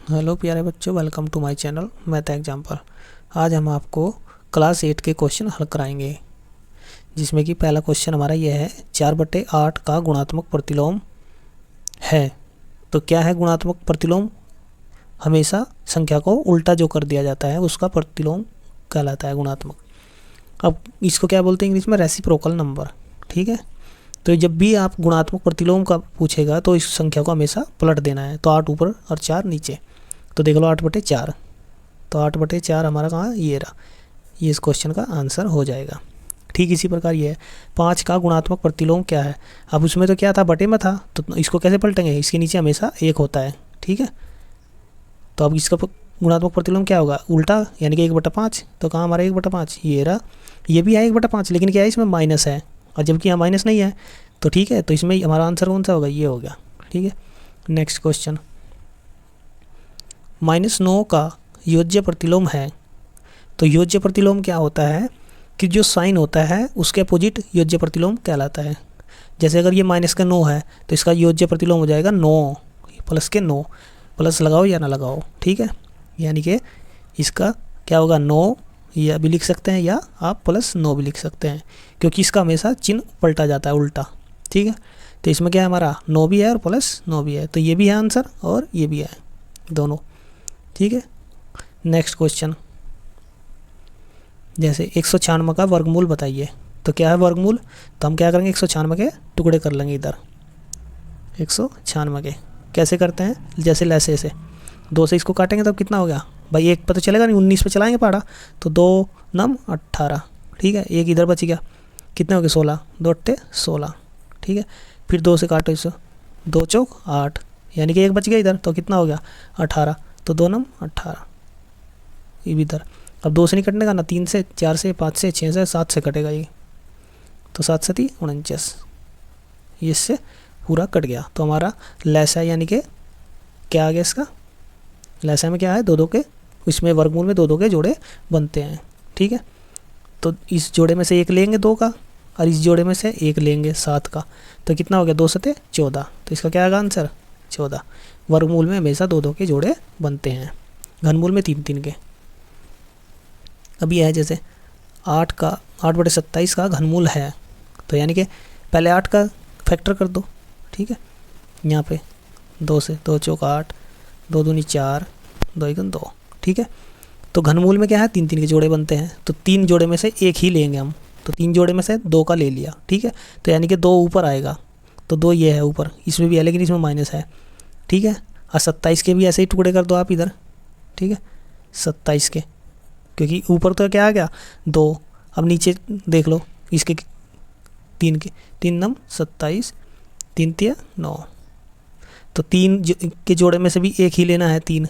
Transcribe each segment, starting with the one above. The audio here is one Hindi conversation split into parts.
हेलो प्यारे बच्चों, welcome to my channel math example. आज हम आपको क्लास 8 के क्वेश्चन हल कराएंगे, जिसमें कि पहला क्वेश्चन हमारा यह है 4/8 का गुणात्मक प्रतिलोम है। तो क्या है गुणात्मक प्रतिलोम? हमेशा संख्या को उल्टा जो कर दिया जाता है उसका प्रतिलोम कहलाता है गुणात्मक। अब इसको क्या बोलते हैं इंग्लिश में? Reciprocal number. ठीक है, तो जब भी आप गुणात्मक प्रतिलोम का पूछेगा तो इस संख्या को हमेशा पलट देना है। तो 8 ऊपर और 4 नीचे। तो देख लो 8/4, तो 8/4 हमारा कहाँ? ये रहा, ये इस क्वेश्चन का आंसर हो जाएगा। ठीक इसी प्रकार ये है 5 का गुणात्मक प्रतिलोम क्या है। अब उसमें तो क्या था, बटे में था, तो इसको कैसे पलटेंगे? इसके नीचे हमेशा 1 होता है। ठीक है, तो अब इसका गुणात्मक प्रतिलोम क्या होगा? उल्टा, यानी कि 1/5। तो कहाँ हमारा 1/5? ये रहा, ये भी है 1/5, लेकिन क्या है इसमें माइनस है, और जबकि यहाँ माइनस नहीं है। तो ठीक है, तो इसमें हमारा आंसर कौन सा होगा? ये हो गया। ठीक है, नेक्स्ट क्वेश्चन, -9 का योज्य प्रतिलोम है। तो योज्य प्रतिलोम क्या होता है कि जो साइन होता है उसके अपोजिट योज्य प्रतिलोम कहलाता है। जैसे अगर ये -9 है तो इसका योज्य प्रतिलोम हो जाएगा 9 प्लस के 9। प्लस लगाओ या ना लगाओ, ठीक है, यानी कि इसका क्या होगा? 9 या भी लिख सकते हैं, या आप +9 भी लिख सकते हैं, क्योंकि इसका हमेशा चिन्ह पलटा जाता है उल्टा। ठीक है, तो इसमें क्या है हमारा? 9 भी है और +9 भी है, तो ये भी है आंसर और ये भी है, दोनों। ठीक है, नेक्स्ट क्वेश्चन, जैसे 196 का वर्गमूल बताइए। तो क्या है वर्गमूल? तो हम क्या करेंगे? 196 के टुकड़े कर लेंगे इधर। 196 के कैसे करते हैं? जैसे लैसे से 2 से इसको काटेंगे तब कितना हो गया भाई? 1 पर तो चलेगा नहीं, 19 पे चलाएंगे पहाड़ा, तो 2 9 18। ठीक है, एक इधर बच गया, कितने हो गए? 16, 2 8 16। ठीक है, फिर 2 से काटो इसे, 2 चौक 8, यानी कि एक बच गया इधर, तो कितना हो गया? 18, तो 2 9 18, ये भी इधर। अब 2 से नहीं कटने का ना, 3 से, 4 से, 5 से, 6 से, 7 से कटेगा ये, तो 7 7 49, ये इससे पूरा कट गया। तो हमारा लैसा यानी कि क्या आ गया इसका? लैसा में क्या है? 2 2 के, इसमें वर्गमूल में 2 2 के जोड़े बनते हैं। ठीक है, तो इस जोड़े में से एक लेंगे 2 का, और इस जोड़े में से एक लेंगे 7 का, तो कितना हो गया? 2 7 14। तो इसका क्या आएगा आंसर? 14। वर्गमूल में हमेशा 2 2 के जोड़े बनते हैं, घनमूल में 3 3 के। अब ये है जैसे 8/27 का घनमूल है। तो यानी कि पहले 8 का फैक्टर कर दो। ठीक है, यहाँ पे 2 से, 2 चौक 8, 2 दूनी 4, 2 एकम 2। ठीक है, तो घनमूल में क्या है? 3 3 के जोड़े बनते हैं, तो 3 जोड़े में से एक ही लेंगे हम, तो 3 जोड़े में से 2 का ले लिया। ठीक है, तो यानी कि 2 ऊपर आएगा, तो 2 ये है ऊपर, इसमें भी है लेकिन इसमें माइनस है। ठीक है, और 27 के भी ऐसे ही टुकड़े कर दो आप इधर। ठीक है, 27 के, क्योंकि ऊपर तो क्या आ गया? 2, अब नीचे देख लो इसके 3 के, 3 9 27, 3 3 9, तो 3 के जोड़े में से भी एक ही लेना है 3।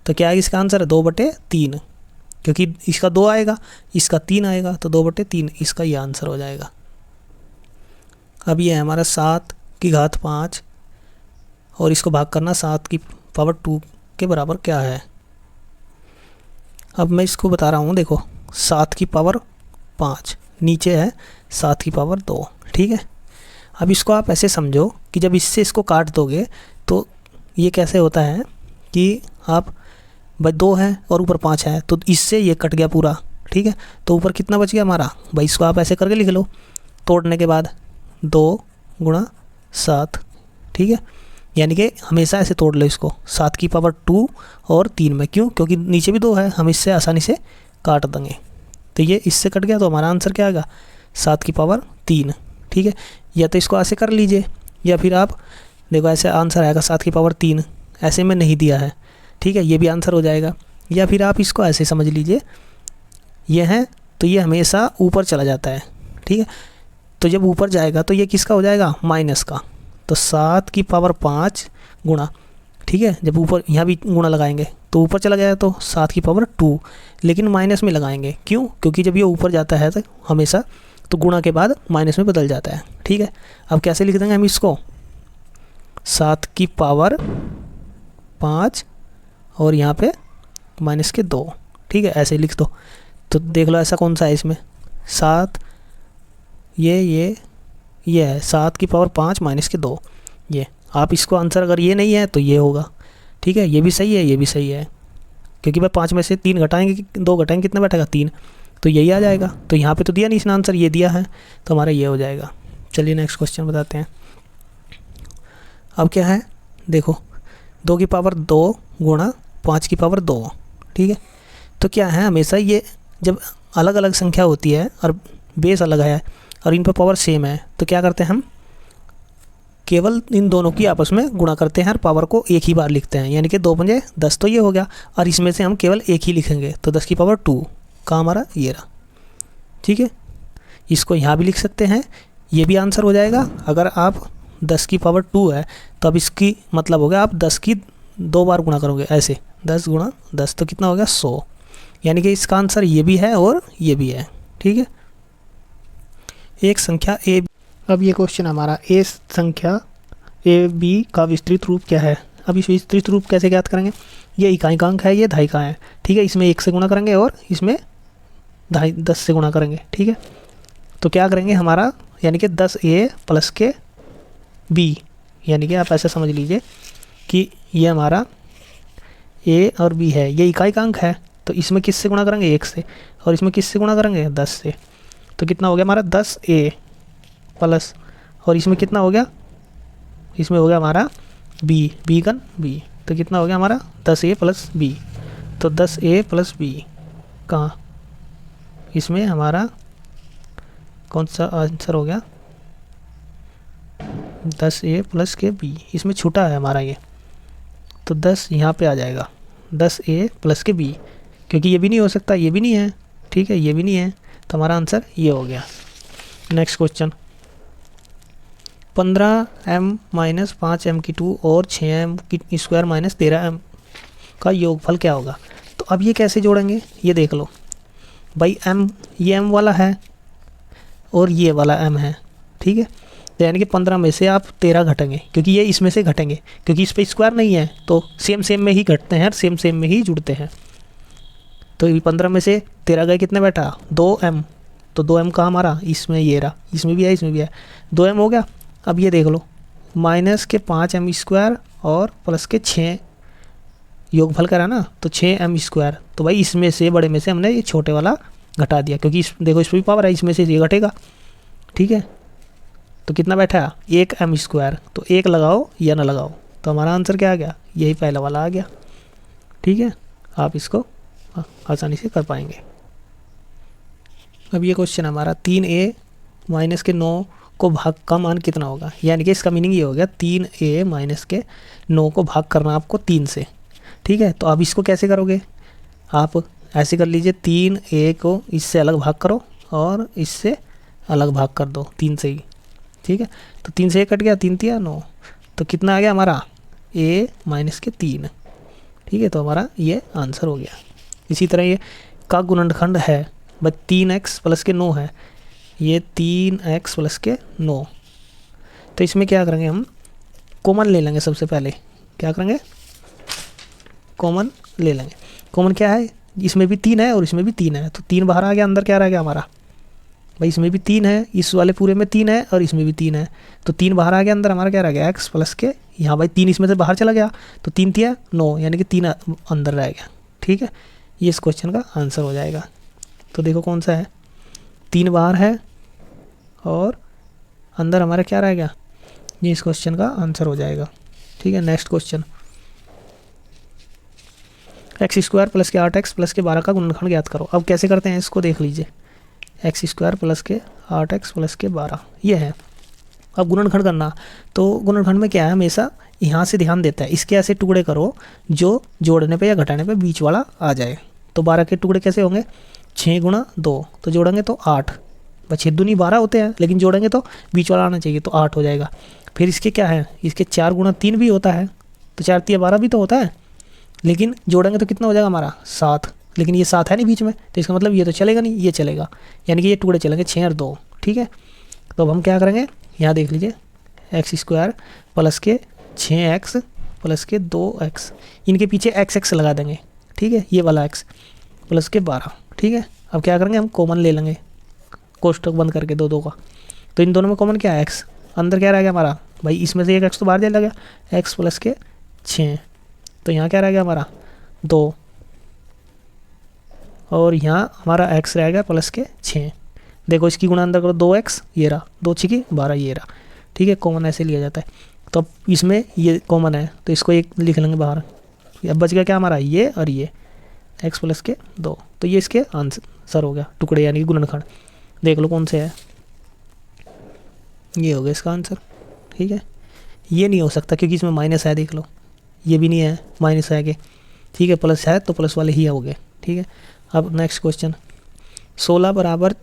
तो क्या है इसका आंसर? 2/3, क्योंकि इसका 2 आएगा, इसका 3 आएगा, तो 2/3 इसका ये आंसर हो जाएगा। अब ये है हमारा 7⁵5, और इसको भाग करना 7⁻2 के बराबर क्या है? अब मैं इसको बता रहा हूँ, देखो 7⁻5 नीचे है 7⁻2। ठीक है, अब इसको आप ऐसे समझो कि जब इससे इसको काट दोगे तो ये कैसे होता है कि आप भाई 2 है और ऊपर 5 है, तो इससे ये कट गया पूरा। ठीक है, तो ऊपर कितना बच गया हमारा? भाई इसको आप ऐसे करके लिख लो, तोड़ने के बाद 2 × 7। ठीक है, यानी कि हमेशा ऐसे तोड़ लो इसको, 7⁻2 और 3 में। क्यों? क्योंकि नीचे भी 2 है, हम इससे आसानी से काट देंगे। तो ये इससे कट गया, तो हमारा आंसर क्या आएगा? 7⁻3। ठीक है, या तो इसको ऐसे कर लीजिए, या फिर आप देखो ऐसे आंसर आएगा 7⁻3, ऐसे में नहीं दिया है। ठीक है, ये भी आंसर हो जाएगा। या फिर आप इसको ऐसे समझ लीजिए, ये है तो ये हमेशा ऊपर चला जाता है। ठीक है, तो जब ऊपर जाएगा तो ये किसका हो जाएगा? माइनस का। तो 7⁵ गुणा, ठीक है, जब ऊपर यहाँ भी गुणा लगाएंगे तो ऊपर चला गया, तो 7⁻2, लेकिन माइनस में लगाएंगे। क्यों? क्योंकि जब ये ऊपर जाता है तो हमेशा तो गुणा के बाद माइनस में बदल जाता है। ठीक है, अब कैसे लिख देंगे हम इसको? 7⁻5 और यहाँ पे -2। ठीक है, ऐसे लिख दो। तो देख लो ऐसा कौन सा है इसमें? 7, ये है 7⁻5 -2। ये आप इसको आंसर, अगर ये नहीं है तो ये होगा। ठीक है, ये भी सही है, ये भी सही है, क्योंकि भाई 5 में से 3 घटाएंगे, 2 घटाएंगे कितना बैठेगा 3, तो यही आ जाएगा। तो यहाँ पे तो दिया नहीं इसने आंसर, ये दिया है, तो हमारा ये हो जाएगा। चलिए नेक्स्ट क्वेश्चन बताते हैं। अब क्या है देखो, 2 की पावर 2 गुणा 5 की पावर 2, ठीक है। तो क्या है, हमेशा ये जब अलग अलग संख्या होती है और बेस अलग है और इन पर पावर सेम है, तो क्या करते हैं हम, केवल इन दोनों की आपस में गुणा करते हैं और पावर को एक ही बार लिखते हैं, यानी कि 2 पंजे 10 तो ये हो गया, और इसमें से हम केवल एक ही लिखेंगे, तो 10 की पावर 2 का हमारा ये रहा, ठीक है। इसको यहाँ भी लिख सकते हैं, ये भी आंसर हो जाएगा। अगर आप 10 की पावर 2 है तो अब इसकी मतलब हो गया आप 10 की 2 बार गुणा करोगे, ऐसे 10 गुणा 10 तो कितना हो गया 100, यानी कि इसका आंसर ये भी है और ये भी है, ठीक है। एक संख्या ए, अब ये क्वेश्चन हमारा, ए संख्या ए बी का विस्तृत रूप क्या है। अब इस विस्तृत रूप कैसे ज्ञात करेंगे, ये इकाइकांक है, ये दहाई का है, ठीक है। इसमें 1 से गुणा करेंगे और इसमें 10 से गुणा करेंगे, ठीक है। तो क्या करेंगे हमारा, यानी कि 10a प्लस के b, यानी कि आप ऐसा समझ लीजिए कि ये हमारा a और b है, ये इकाइकांक है, तो इसमें किस से गुणा करेंगे 1 से, और इसमें किस से गुणा करेंगे 10 से, तो कितना हो गया हमारा 10a प्लस, और इसमें कितना हो गया, इसमें हो गया हमारा b का b, तो कितना हो गया हमारा 10a प्लस b, तो 10a प्लस b कहाँ, इसमें हमारा कौन सा आंसर हो गया 10a प्लस के b, इसमें छूटा है हमारा ये, तो 10 यहाँ पे आ जाएगा 10a प्लस के b, क्योंकि ये भी नहीं हो सकता, ये भी नहीं है, ठीक है, ये भी नहीं है, तो हमारा आंसर ये हो गया। Next question, 15m minus 5m की 2 और 6m की स्क्वायर माइनस 13m का योगफल क्या होगा। तो अब ये कैसे जोड़ेंगे, ये देख लो भाई, m ये m वाला है और ये वाला m है, ठीक है। तो यानी कि 15 में से आप 13 घटेंगे, क्योंकि ये इसमें से घटेंगे, क्योंकि इस पर स्क्वायर नहीं है, तो सेम सेम में ही घटते हैं और सेम सेम में ही जुड़ते हैं। तो 15 में से 13 गए, कितने बैठा 2m, तो 2m का हमारा इसमें ये रहा, इसमें भी है, इसमें भी है, 2m हो गया। अब ये देख लो, माइनस के 5m स्क्वायर और प्लस के 6 योगफल करा ना, तो 6m स्क्वायर, तो भाई इसमें से बड़े में से हमने ये छोटे वाला घटा दिया, क्योंकि इस देखो इस पर भी पावर है, इसमें से ये घटेगा, ठीक है। तो कितना बैठा 1m स्क्वायर, तो 1 लगाओ या ना लगाओ, तो हमारा आंसर क्या आ गया, यही पहला वाला आ गया, ठीक है। आप इसको आसानी से कर पाएंगे। अब ये क्वेश्चन हमारा, 3a माइनस के 9 को भाग का मान कितना होगा, यानी कि इसका मीनिंग ये हो गया 3a माइनस के 9 को भाग करना आपको 3 से, ठीक है। तो अब इसको कैसे करोगे, आप ऐसे कर लीजिए, 3a को इससे अलग भाग करो और इससे अलग भाग कर दो 3 से ही, ठीक है। तो 3 से 1 कट गया, 3 3 9, तो कितना आ गया हमारा a माइनस के 3, ठीक है। तो हमारा ये आंसर हो गया। इसी तरह ये का गुणनखंड है, बस 3x प्लस के 9 है, ये 3x प्लस के 9, तो इसमें क्या करेंगे हम, कॉमन ले लेंगे। सबसे पहले क्या करेंगे, कॉमन ले लेंगे। कॉमन क्या है, इसमें भी 3 है और इसमें भी 3 है, तो 3 बाहर आ गया, अंदर क्या रह गया हमारा, भाई इसमें भी 3 है, इस वाले पूरे में 3 है और इसमें भी 3 है, तो 3 बाहर आ गया, अंदर हमारा क्या रह गया x प्लस के, यहाँ भाई 3 इसमें से बाहर चला गया, तो 3 3 9, यानी कि 3 अंदर रह गया, ठीक है। ये इस क्वेश्चन का आंसर हो जाएगा। तो देखो कौन सा है, 3 बाहर है और अंदर हमारा क्या रह गया, ये इस क्वेश्चन का आंसर हो जाएगा, ठीक है। Next question, x square plus के 8x प्लस के 12 का गुणनखंड ज्ञात करो। अब कैसे करते हैं इसको देख लीजिए, एक्स स्क्वायर प्लस के 8x प्लस के 12 ये है। अब गुणनखंड करना, तो गुणनखंड में क्या है, हमेशा यहाँ से ध्यान देता है, इसके ऐसे टुकड़े करो जो जोड़ने पे या घटाने पे बीच वाला आ जाए। तो 12 के टुकड़े कैसे होंगे, 6 गुणा 2, तो जोड़ेंगे तो 8, बस 6 दूनी 12 होते हैं, लेकिन जोड़ेंगे तो बीच वाला आना चाहिए, तो 8 हो जाएगा। फिर इसके क्या है, इसके 4 गुणा 3 भी होता है, तो 4 3 12 भी तो होता है, लेकिन जोड़ेंगे तो कितना हो जाएगा हमारा 7, लेकिन ये 7 है नहीं बीच में, तो इसका मतलब ये तो चलेगा नहीं, ये चलेगा, यानी कि ये टुकड़े चलेंगे 6 और 2, ठीक है। तो अब हम क्या करेंगे, यहाँ देख लीजिए, एक्स स्क्वायर प्लस के 6x प्लस के 2x, इनके पीछे x लगा देंगे, ठीक है, ये वाला x प्लस के 12, ठीक है। अब क्या करेंगे, हम कॉमन ले लेंगे, कोष्टक बंद करके 2 2 का, तो इन दोनों में कॉमन क्या है x, अंदर क्या रह गया हमारा, भाई इसमें से एक x तो बाहर चला गया, x प्लस के 6 तो यहाँ क्या रह गया हमारा 2, और यहाँ हमारा x रह गया प्लस के 6। देखो इसकी गुणा अंदर करो, 2x ये रहा, 2 6 12 ये रहा, ठीक है, कॉमन ऐसे लिया जाता है। तो अब इसमें ये कॉमन है तो इसको एक लिख लेंगे बाहर। अब बच गया क्या हमारा, ये और ये, x प्लस के 2। तो ये इसके आंसर हो गया, टुकड़े यानी कि गुणनखंड। देख लो कौन से है, ये हो गया इसका आंसर, ठीक है। ये नहीं हो सकता क्योंकि इसमें माइनस है, देख लो ये भी नहीं है, माइनस है कि, ठीक है, प्लस है तो प्लस वाले ही हो गए, ठीक है। अब नेक्स्ट क्वेश्चन, 16 बराबर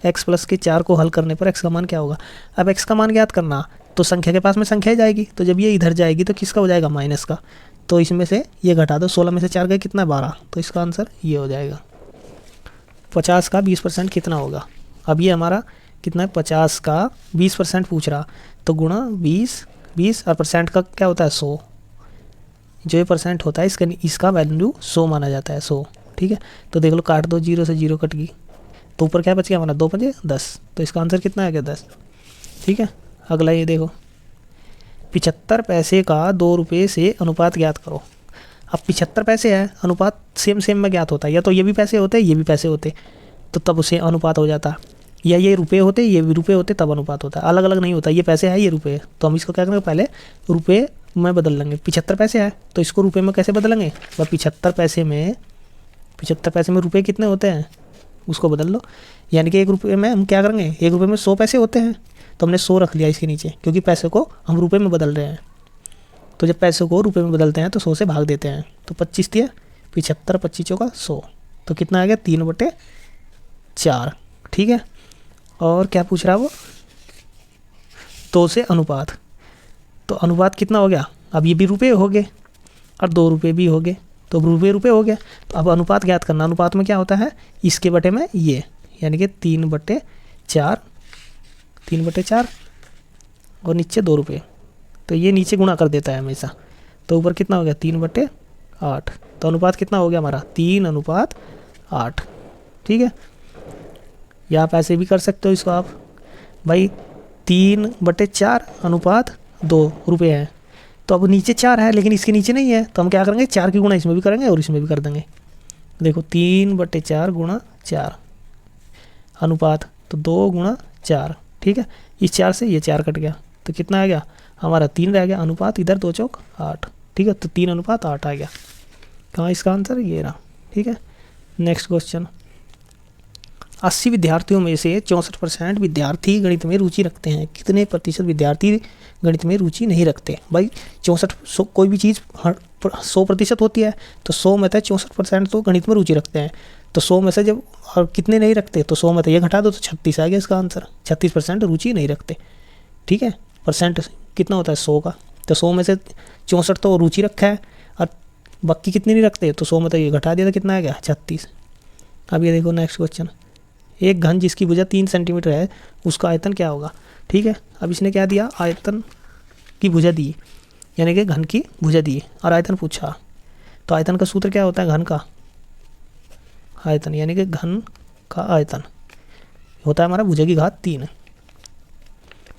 x प्लस के 4 को हल करने पर x का मान क्या होगा। अब x का मान ज्ञात करना, तो संख्या के पास में संख्या जाएगी, तो जब ये इधर जाएगी तो किसका हो जाएगा, माइनस का। तो इसमें से ये घटा दो, 16 में से 4 गए कितना, 12। तो इसका आंसर ये हो जाएगा। 50 का 20% कितना होगा। अब ये हमारा कितना है, 50 का 20% पूछ रहा, तो गुणा 20 और परसेंट का क्या होता है 100। जो ये परसेंट होता है इसका वैल्यू 100 माना जाता है, 100, ठीक है। तो देख लो काट दो, 0 से 0 कट गई, तो ऊपर क्या बच गया हमारा, 2 5 10। तो इसका आंसर कितना आ गया, 10, ठीक है। अगला ये देखो, 75 पैसे का 2 रुपये से अनुपात ज्ञात करो। अब 75 पैसे है, अनुपात सेम में ज्ञात होता है, या तो ये भी पैसे होते ये भी पैसे होते तो तब उसे अनुपात हो जाता, या ये रुपये होते ये भी रुपये होते तब अनुपात होता है, अलग अलग नहीं होता। ये पैसे है ये रुपये, तो हम इसको क्या करेंगे, पहले रुपये में बदल लेंगे। 75 पैसे है तो इसको रुपये में कैसे बदलेंगे, 75 पैसे में रुपये कितने होते हैं उसको बदल लो। यानी कि 1 रुपये में हम क्या करेंगे, 1 रुपये में 100 पैसे होते हैं, तो हमने 100 रख लिया इसके नीचे, क्योंकि पैसे को हम रुपये में बदल रहे हैं। तो जब पैसे को रुपये में बदलते हैं तो 100 से भाग देते हैं, तो 25 दिया, 75 25 चौका 100, तो कितना आ गया, 3/4, ठीक है। और क्या पूछ रहा है वो, 2 से अनुपात, तो अनुपात कितना हो गया, अब ये भी रुपये हो गए और 2 रुपये भी हो गए, तो रुपये हो गया। तो अब अनुपात ज्ञात करना, अनुपात में क्या होता है, इसके बटे में ये, यानी कि 3/4 और नीचे 2 रुपये, तो ये नीचे गुणा कर देता है हमेशा। तो ऊपर कितना हो गया, 3/8। तो अनुपात कितना हो गया हमारा, 3:8, ठीक है। या आप ऐसे भी कर सकते हो इसको आप, भाई 3/4 अनुपात 2 रुपये है, तो अब नीचे 4 है लेकिन इसके नीचे नहीं है, तो हम क्या करेंगे, 4 की गुणा इसमें भी करेंगे और इसमें भी कर देंगे। देखो 3/4 गुणा 4 अनुपात, तो 2 गुणा 4, ठीक है। इस 4 से ये 4 कट गया, तो कितना आ गया हमारा, 3 रह गया, अनुपात इधर 2 चौक 8, ठीक है। तो 3:8 आ गया, कहाँ इसका आंसर ये रहा, ठीक है। नेक्स्ट क्वेश्चन, 80 विद्यार्थियों में से 64% विद्यार्थी गणित में रुचि रखते हैं, कितने प्रतिशत विद्यार्थी गणित में रुचि नहीं रखते। भाई 64, कोई भी चीज़ 100% होती है, तो 100 में से 64% तो गणित में रुचि रखते हैं, तो 100 में से जब और कितने नहीं रखते, तो 100 में से ये घटा दो तो 36 आ गया इसका आंसर। 36% रुचि नहीं रखते, ठीक है। परसेंट कितना होता है 100 का, तो 100 में से 64 तो रुचि रखा है और बाकी कितने नहीं रखते, तो 100 में तो ये घटा दिया तो कितना आ गया 36। अब ये देखो नेक्स्ट क्वेश्चन, एक घन जिसकी भुजा 3 सेंटीमीटर है उसका आयतन क्या होगा, ठीक है। अब इसने क्या दिया, आयतन की भुजा दी, यानी कि घन की भुजा दी और आयतन पूछा। तो आयतन का सूत्र क्या होता है, घन का आयतन, यानी कि घन का आयतन होता है हमारा भुजा की घात 3,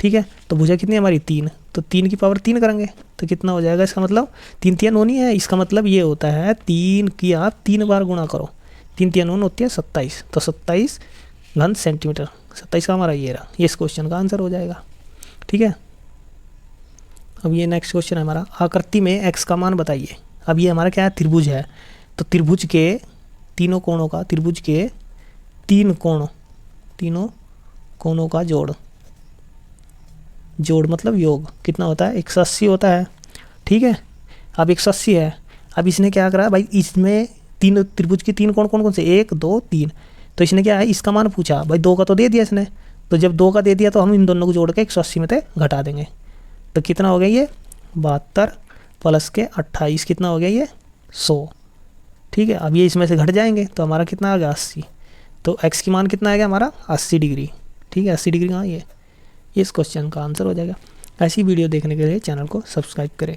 ठीक है। तो भुजा कितनी है हमारी 3, तो 3 की पावर 3 करेंगे तो कितना हो जाएगा, इसका मतलब 3 3 9 है, इसका मतलब ये होता है 3 की आप 3 बार गुणा करो, 3 3 9 होती है 27, तो 27 घन सेंटीमीटर, 27 का हमारा ये रहा, ये इस क्वेश्चन का आंसर हो जाएगा, ठीक है। अब ये नेक्स्ट क्वेश्चन है हमारा, आकृति में x का मान बताइए। अब ये हमारा क्या है, त्रिभुज है, तो त्रिभुज के तीनों कोणों का, त्रिभुज के तीनों कोणों का जोड़ मतलब योग कितना होता है, 180 होता है, ठीक है। अब 180 है, अब इसने क्या करा भाई, इसमें तीन त्रिभुज के 3 कोण कौन से, 1 2 3, तो इसने क्या है, इसका मान पूछा, भाई 2 का तो दे दिया इसने, तो जब 2 का दे दिया तो हम इन दोनों को जोड़ के 180 में से घटा देंगे, तो कितना हो गया ये 72 प्लस के 28 कितना हो गया ये 100, ठीक है। अब ये इसमें से घट जाएंगे तो हमारा कितना आ गया 80, तो x की मान कितना आ गया हमारा 80 डिग्री, ठीक है। 80 डिग्री कहाँ ये इस क्वेश्चन का आंसर हो जाएगा। ऐसी वीडियो देखने के लिए चैनल को सब्सक्राइब करें।